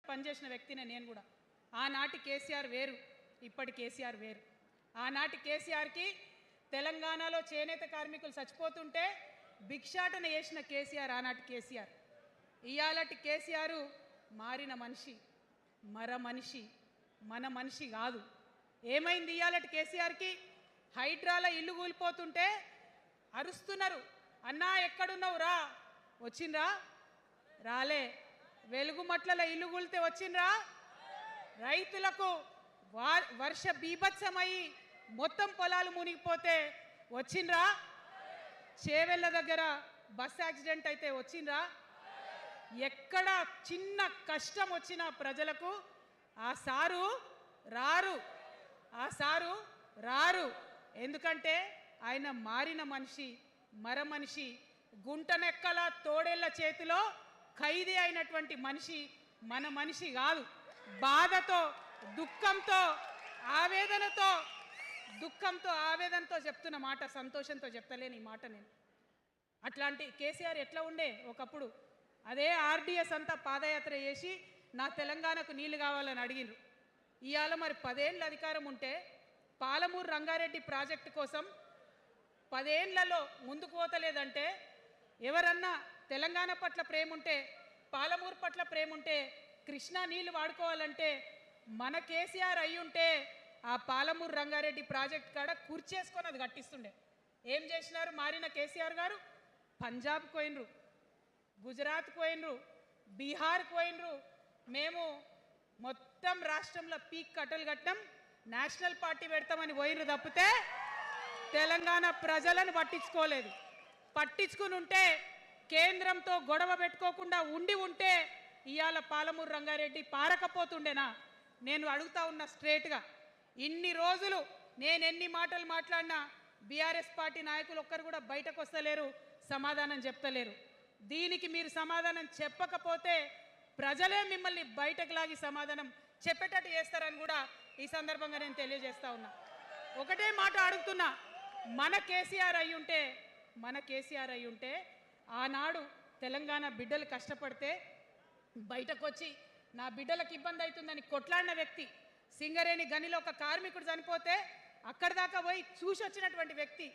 పనిచేసిన వ్యక్తినే నేను కూడా. ఆనాటి కేసీఆర్ వేరు, ఇప్పటి కేసీఆర్ వేరు. ఆనాటి కేసీఆర్కి తెలంగాణలో చేనేత కార్మికులు చచ్చిపోతుంటే భిక్షాటన చేసిన కేసీఆర్ ఆనాటి కేసీఆర్. ఇయాలటి కేసీఆర్ మారిన మనిషి, మనిషి, మన మనిషి కాదు. ఏమైంది ఇయాలటి కేసీఆర్కి? హైడ్రాల ఇల్లు కూలిపోతుంటే అరుస్తున్నారు, అన్నా ఎక్కడున్నావు రా, వచ్చిండ్రా? రాలే. వెలుగుమట్లలో ఇల్లు కూలితే వచ్చిండ్రా? రైతులకు వర్ష బీభత్సమయ్యి మొత్తం పొలాలు మునిగిపోతే వచ్చిండ్రా? చేవెళ్ళ దగ్గర బస్ యాక్సిడెంట్ అయితే వచ్చిండ్రా? ఎక్కడ చిన్న కష్టం వచ్చినా ప్రజలకు ఆ సారు రారు, ఆ సారు రారు. ఎందుకంటే ఆయన మారిన మనిషి, మనిషి, గుంటనెక్కల తోడేళ్ల చేతిలో ఖైదీ అయినటువంటి మనిషి, మన మనిషి కాదు. బాధతో, దుఃఖంతో, ఆవేదనతో చెప్తున్న మాట, సంతోషంతో చెప్తలేని ఈ మాట నేను. అట్లాంటి కేసీఆర్ ఎట్లా ఉండే ఒకప్పుడు? అదే ఆర్డీఎస్ అంతా పాదయాత్ర చేసి నా తెలంగాణకు నీళ్లు కావాలని అడిగినారు. ఇవాళ మరి 10 ఏళ్ళ అధికారం ఉంటే పాలమూరు రంగారెడ్డి ప్రాజెక్టు కోసం 10 ఏళ్లలో ముందుకు పోతలేదంటే, ఎవరన్నా తెలంగాణ పట్ల ప్రేమ ఉంటే, పాలమూరు పట్ల ప్రేమ ఉంటే, కృష్ణా నీళ్లు వాడుకోవాలంటే మన కేసీఆర్ అయి ఉంటే ఆ పాలమూరు రంగారెడ్డి ప్రాజెక్ట్ కాడ కూర్చేసుకొని అది కట్టిస్తుండే. ఏం చేసినారు మారిన కేసీఆర్ గారు? పంజాబ్ పోయినరు, గుజరాత్ పోయినరు, బీహార్ పోయినరు. మేము మొత్తం రాష్ట్రంలో పీక్ కట్టలు కట్టం, నేషనల్ పార్టీ పెడతామని పోయినరు తప్పితే తెలంగాణ ప్రజలను పట్టించుకోలేదు. పట్టించుకుని ఉంటే, కేంద్రంతో గొడవ పెట్టుకోకుండా ఉంటే ఇవాళ పాలమూరు రంగారెడ్డి పారకపోతుండేనా? నేను అడుగుతా ఉన్నా స్ట్రేట్గా. ఇన్ని రోజులు నేను ఎన్ని మాటలు మాట్లాడినా బీఆర్ఎస్ పార్టీ నాయకులు ఒక్కరు కూడా బయటకు వస్తలేరు, సమాధానం చెప్తలేరు. దీనికి మీరు సమాధానం చెప్పకపోతే ప్రజలే మిమ్మల్ని బయటకు లాగి సమాధానం చెప్పేటట్టు చేస్తారని కూడా ఈ సందర్భంగా నేను తెలియజేస్తా ఉన్నా. ఒకటే మాట అడుగుతున్నా, మన కేసీఆర్ అయి ఉంటే ఆనాడు తెలంగాణ బిడ్డలు కష్టపడితే బయటకు వచ్చి నా బిడ్డలకు ఇబ్బంది అవుతుందని కొట్లాడిన వ్యక్తి, సింగరేణి గనిలో ఒక కార్మికుడు చనిపోతే అక్కడి దాకా పోయి చూసి వచ్చినటువంటి వ్యక్తి.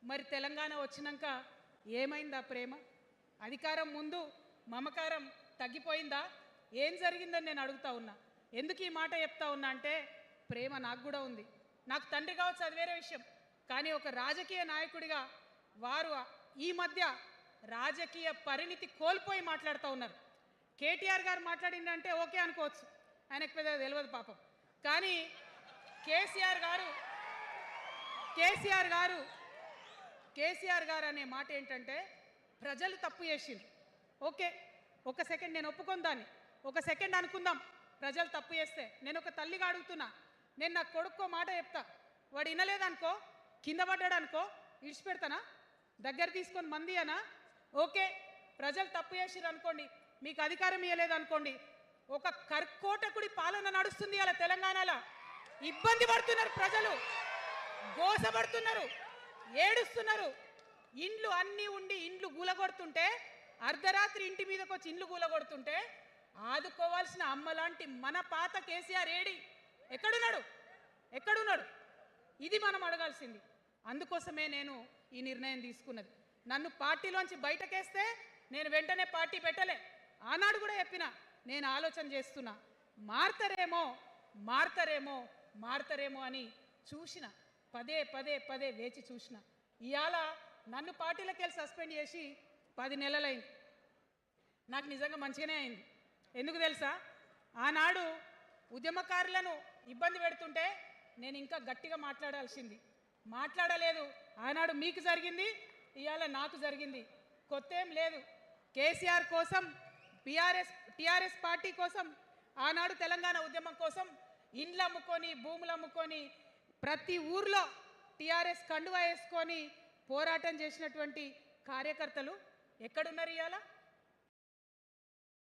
మరి తెలంగాణ వచ్చినాక ఏమైందా ప్రేమ? అధికారం ముందు మమకారం తగ్గిపోయిందా? ఏం జరిగిందని నేను అడుగుతా ఉన్నా. ఎందుకు ఈ మాట చెప్తా ఉన్నా అంటే, ప్రేమ నాకు కూడా ఉంది. నాకు తండ్రి కావచ్చు, అది వేరే విషయం. కానీ ఒక రాజకీయ నాయకుడిగా వారు ఈ మధ్య రాజకీయ పరిణితి కోల్పోయి మాట్లాడుతూ ఉన్నారు. కేటీఆర్ గారు మాట్లాడిందంటే ఓకే అనుకోవచ్చు, ఆయనకు పెద్దగా తెలియదు పాపం. కానీ కేసీఆర్ గారు అనే మాట ఏంటంటే, ప్రజలు తప్పు చేసిండ్రు. ఓకే, ఒక సెకండ్ నేను ఒప్పుకొని దాన్ని, ఒక సెకండ్ అనుకుందాం. ప్రజలు తప్పు చేస్తే నేను ఒక తల్లిగా అడుగుతున్నా. నేను నా కొడుకో మాట చెప్తా, వాడు వినలేదనుకో, కింద పడ్డాడు అనుకో, ఇడిచిపెడతానా? దగ్గర తీసుకొని మంది అనా? ఓకే, ప్రజలు తప్పు చేసిర్రు అనుకోండి, మీకు అధికారం ఇవ్వలేదు అనుకోండి, ఒక కర్కోటకుడి పాలన నడుస్తుంది అలా తెలంగాణలో. ఇబ్బంది పడుతున్నారు ప్రజలు, గోసపడుతున్నారు, ఏడుస్తున్నారు. ఇండ్లు అన్నీ ఉండి ఇండ్లు గూలగొడుతుంటే, అర్ధరాత్రి ఇంటి మీదకి వచ్చి ఇండ్లు గూలగొడుతుంటే ఆదుకోవాల్సిన అమ్మలాంటి మన పాత కేసీఆర్ ఎక్కడున్నాడు? ఇది మనం అడగాల్సింది. అందుకోసమే నేను ఈ నిర్ణయం తీసుకున్నది. నన్ను పార్టీలోంచి బయటకేస్తే నేను వెంటనే పార్టీ పెట్టలే. ఆనాడు కూడా చెప్పిన, నేను ఆలోచన చేస్తున్నా, మారతారేమో అని చూసిన, పదే వేచి చూసిన. ఇవాళ నన్ను పార్టీలోకి వెళ్ళి సస్పెండ్ చేసి 10 నెలలైంది. నాకు నిజంగా మంచిగానే అయింది. ఎందుకు తెలుసా? ఆనాడు ఉద్యమకారులను ఇబ్బంది పెడుతుంటే నేను ఇంకా గట్టిగా మాట్లాడలేదు. ఆనాడు మీకు జరిగింది, ఇవాళ నాకు జరిగింది. కొత్త ఏం లేదు. కేసీఆర్ కోసం, టీఆర్ఎస్ పార్టీ కోసం, ఆనాడు తెలంగాణ ఉద్యమం కోసం ఇండ్లు అమ్ముకొని, భూములు అమ్ముకొని, ప్రతి ఊర్లో టీఆర్ఎస్ కండువా వేసుకొని పోరాటం చేసినటువంటి కార్యకర్తలు ఎక్కడున్నారు ఇవాళ?